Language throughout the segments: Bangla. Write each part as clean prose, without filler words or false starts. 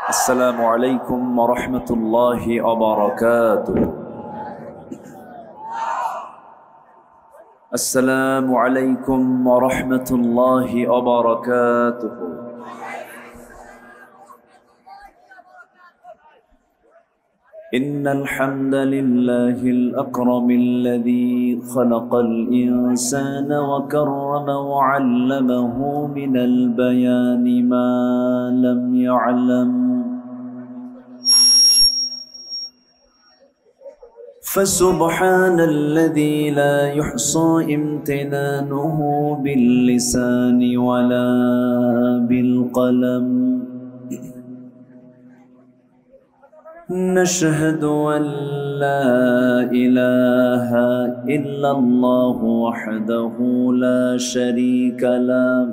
السلام عليكم ورحمة الله وبركاته. السلام عليكم ورحمة الله وبركاته. إن الحمد لله الأكرم الذي خلق الإنسان وكرم وعلمه من البيان ما لم يعلم، فسبحان الذي لا يحصى امتنانه باللسان ولا بالقلم. نشهد أن لا إله إلا الله وحده لا شريك له،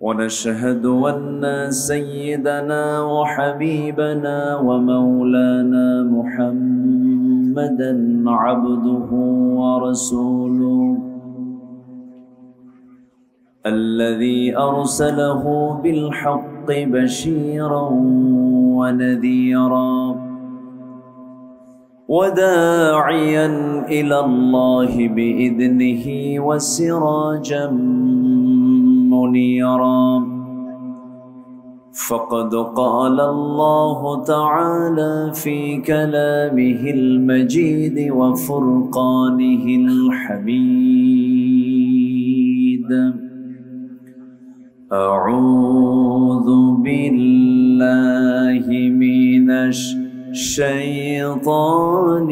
ونشهد أن سيدنا وحبيبنا ومولانا محمدًا عبده ورسوله الذي أرسله بالحق بشيرا ونذيرا وداعيا إلى الله بإذنه وسراجا منيرا. فقد قال الله تعالى في كلامه المجيد وفرقانه الحميد: أعوذ بالله من الشيطان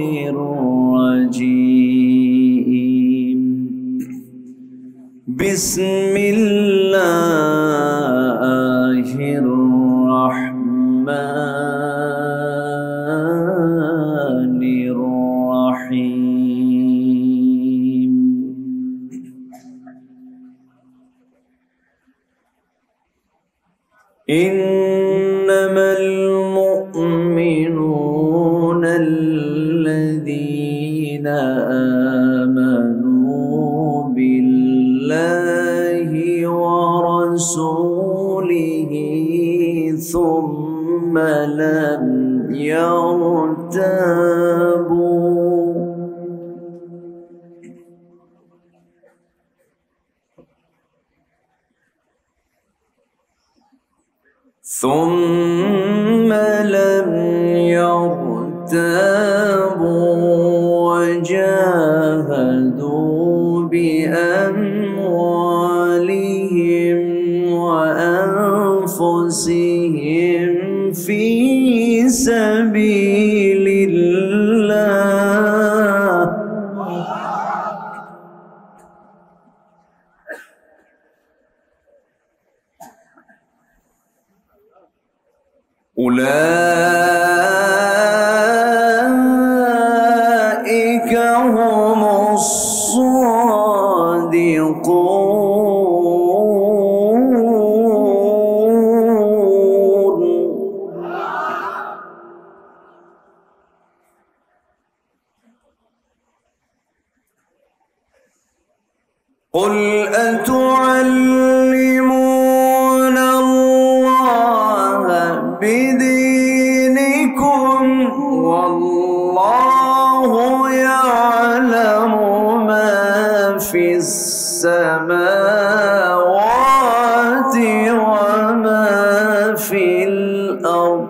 الرجيم. بسم الله الرحمن الرحيم. إنما المؤمنون الذين آمنوا بالله ورسوله ثم لم يرتابوا وجاهدوا بأموالهم وأنفسهم في سبيل الله أولئك هم الصادقون. قل أتعلمون الله بدينكم والله يعلم ما في السماوات وما في الأرض.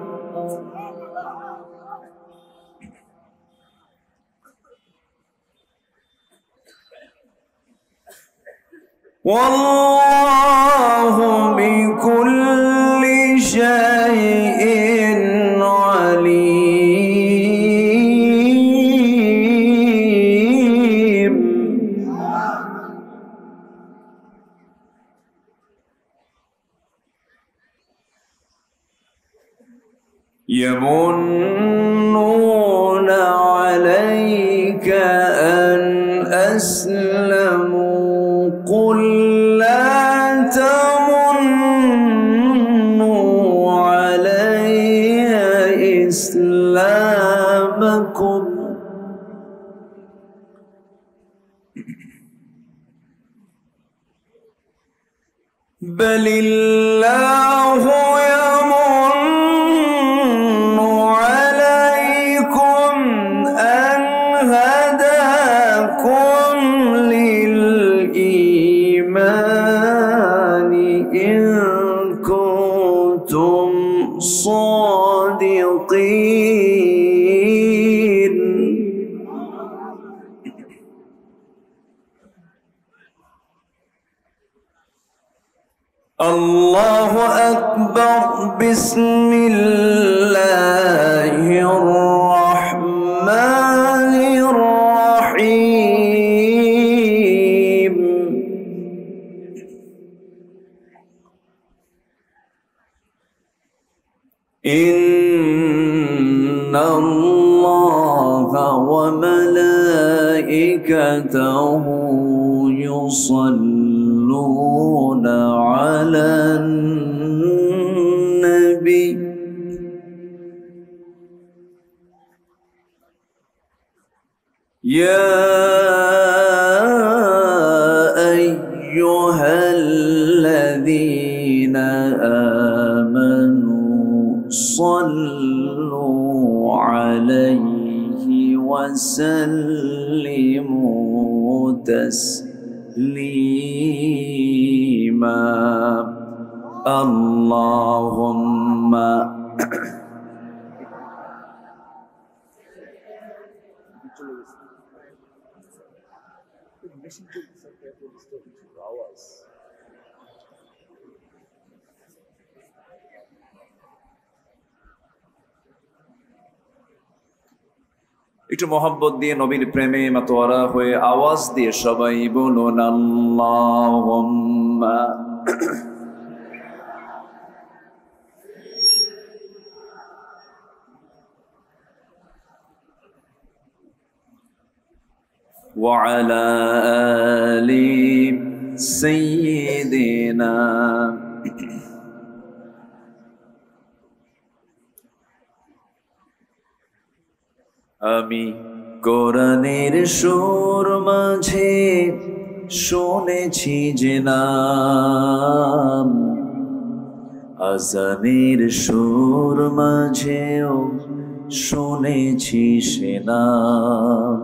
والله بكل شيء عليم. يمنون عليك أن أسلموا قل لا تمنوا علي إسلامكم بل الله كنتم صادقين. الله أكبر. بسم الله الرحمن الرحيم. إن الله وملائكته يصلون على النبي يا أيها الذين آمنوا صلوا عليه وسلموا تسليما. اللهم একটু মোহাব্বত দিয়ে নবীর প্রেমে মাতোয়ারা হয়ে আওয়াজ দিয়ে সবাই বলুন আল্লাহুম্মা ওয়া আলা আলি সাইয়্যিদিনা। আমি কোরআনের সুর মাঝে শুনেছি যে নাম, আজানের সুর মাঝেও শুনেছি সে নাম।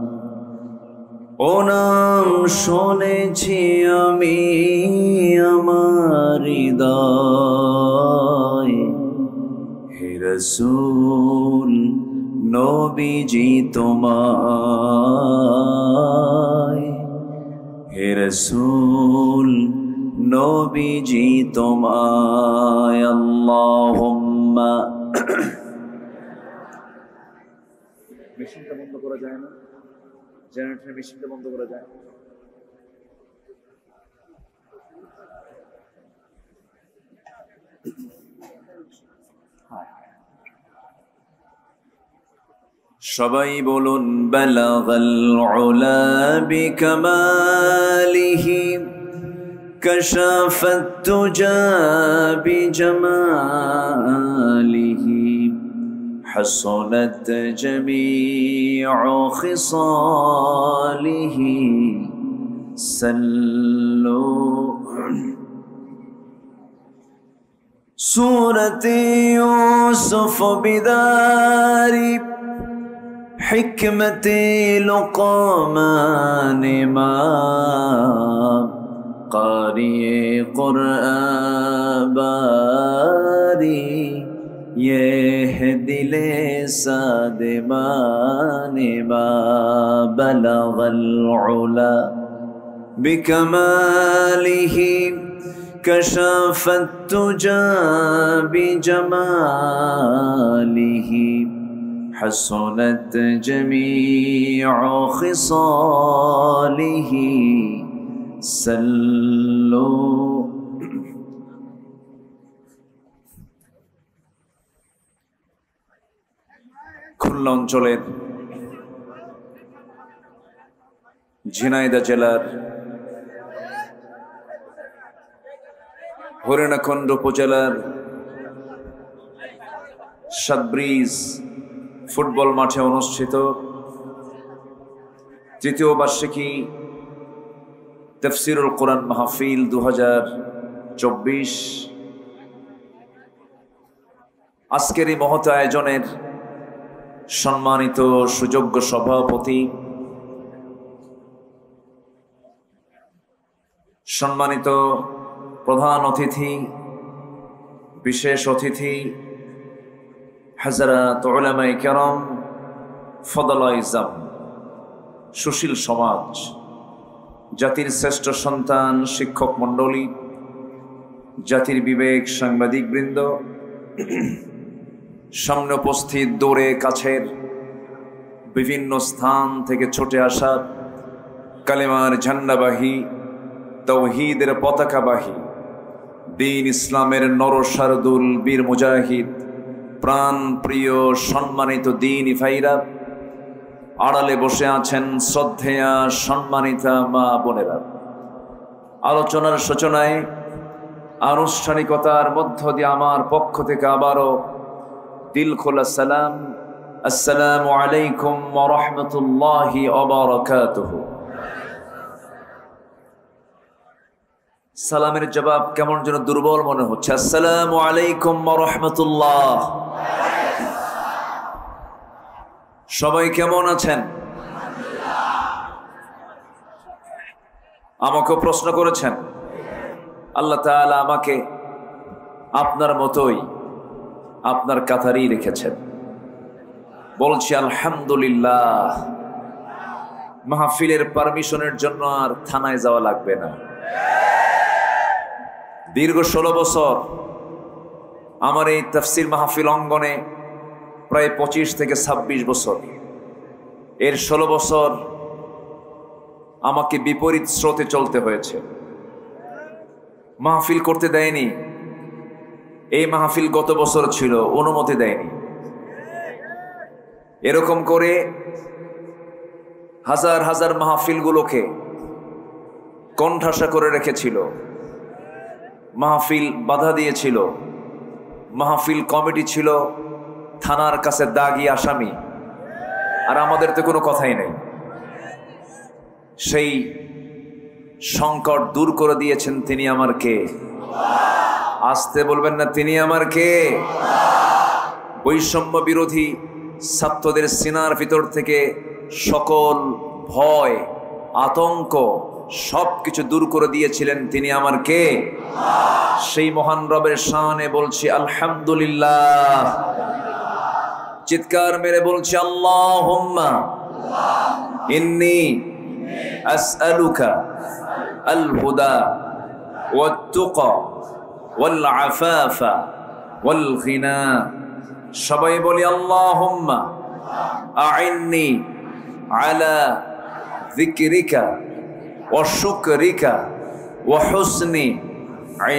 ও নাম শুনেছি আমি আমার হৃদয়। হে রাসূল নবীজি তোমায়, হে রাসূল নবীজি তোমায়। আল্লাহুম্মা। মেশিনটা বন্ধ করা যায় না? জেনারেটরের মেশিনটা বন্ধ করা যায়? সবাই বলুন বালাগাল উলা বিকামালিহি কাশাফাত তুজা বিজামালিহি হাসানাত জামিউ খিসালিহি সাল্লু। সূরাতে ইউসুফ বিদারি حكمة لقمان إمام قارئ قرآن باري يهدي لساد ما بلغ العلا بكماله كشف التجى بجماله حسنت جميع خصاله صلوا। খুলনা অঞ্চলের ঝিনাইদহ জেলার হরিণাখন্ড উপজেলার সাতব্রিজ ফুটবল মাঠে অনুষ্ঠিত তৃতীয় বার্ষিকী তাফসীরুল কোরআন মাহফিল 2024। আজকের এই মহৎ আয়োজনের সম্মানিত সুযোগ্য সভাপতি, সম্মানিত প্রধান অতিথি, বিশেষ অতিথি হযরত উলামায়ে কেরাম, ফদলায়ে ইজম, সুশীল সমাজ, জাতির শ্রেষ্ঠ সন্তান, শিক্ষক মণ্ডলী, জাতির বিবেক, সাংবাদিকবৃন্দ, সামনে উপস্থিত দূরে কাছের বিভিন্ন স্থান থেকে ছুটে আসা কালেমার ঝান্ডাবাহী, তাওহীদের পতাকাবাহী, দ্বীন ইসলামের নরশারদুল বীর মুজাহিদ, প্রাণ প্রিয় সম্মানিত দ্বীনী ভাইরা, আড়ালে বসে আছেন শ্রদ্ধেয়া সম্মানিতা মা বোনেরা। আলোচনার সূচনায় আনুষ্ঠানিকতার মধ্য দিয়ে আমার পক্ষ থেকে আবারও দিল খোলা সালাম, আসসালামু আলাইকুম ওয়া রাহমাতুল্লাহি ওয়া বারাকাতুহু। সালামের জবাব কেমন যেন দুর্বল মনে হচ্ছে। আসসালামু আলাইকুম ওয়া রাহমাতুল্লাহ। সবাই কেমন আছেন? আমাকে প্রশ্ন করেছেন। আল্লাহ তাআলা আমাকে আপনার মতোই আপনার কাতারেই রেখেছেন। বলছি আলহামদুলিল্লাহ। মাহফিলের পারমিশনের জন্য আর থানায় যাওয়া লাগবে না। দীর্ঘ 16 বছর আমার এই তাফসীর মাহফিল অঙ্গনে, প্রায় 25 থেকে 26 বছর। এর 16 বছর আমাকে বিপরীত স্রোতে চলতে হয়েছে। মাহফিল করতে দেয়নি। এই মাহফিল গত বছর ছিল, অনুমতি দেয়নি। এরকম করে হাজার হাজার মাহফিলগুলোকে কণ্ঠাসা করে রেখেছিল। মাহফিল বাধা দিয়েছিল। মাহফিল কমিটি ছিল থানার কাছে দাগি আসামি, আর আমাদের তো কোনো কথাই নেই। সেই সংকট দূর করে দিয়েছেন তিনি আমার কে? আসতে বলবেন না, তিনি আমার কে? বৈষম্য বিরোধী ছাত্রদের সিনার ভিতর থেকে সকল ভয়, আতঙ্ক সবকিছু দূর করে দিয়েছিলেন তিনি আমার কে? সেই মহান রবের শানে বলছি আলহামদুলিল্লাহ। চিৎকার মেরে বলছি আল্লাহুম্মা ইন্নী আসআলুকা আল হুদা ওয়াত তুকা ওয়াল আফাফা ওয়াল গিনা। সবাই বলি আল্লাহুম্মা আইন্নি আলা যিকরিকা ওয়া শুকরিকা ওয়া হুসনি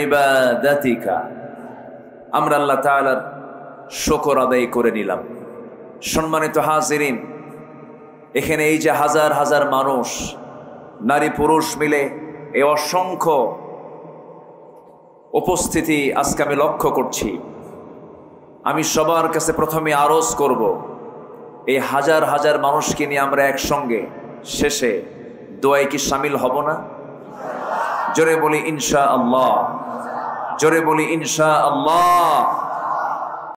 ইবাদাতিকা। আমরা আল্লাহ তাআলার শুকর আদায় করে নিলাম। সম্মানিত হাজিরিন, এখানে এই যে হাজার হাজার মানুষ, নারী পুরুষ মিলে এই অসংখ্য উপস্থিতি আজকে আমি লক্ষ্য করছি। আমি সবার কাছে প্রথমে আরজ করব, এই হাজার হাজার মানুষকে নিয়ে আমরা একসঙ্গে শেষে দোয়ায় কি শামিল হব না? জোরে বলি ইনশাআল্লাহ। জোরে বলি ইনশাআল্লাহ।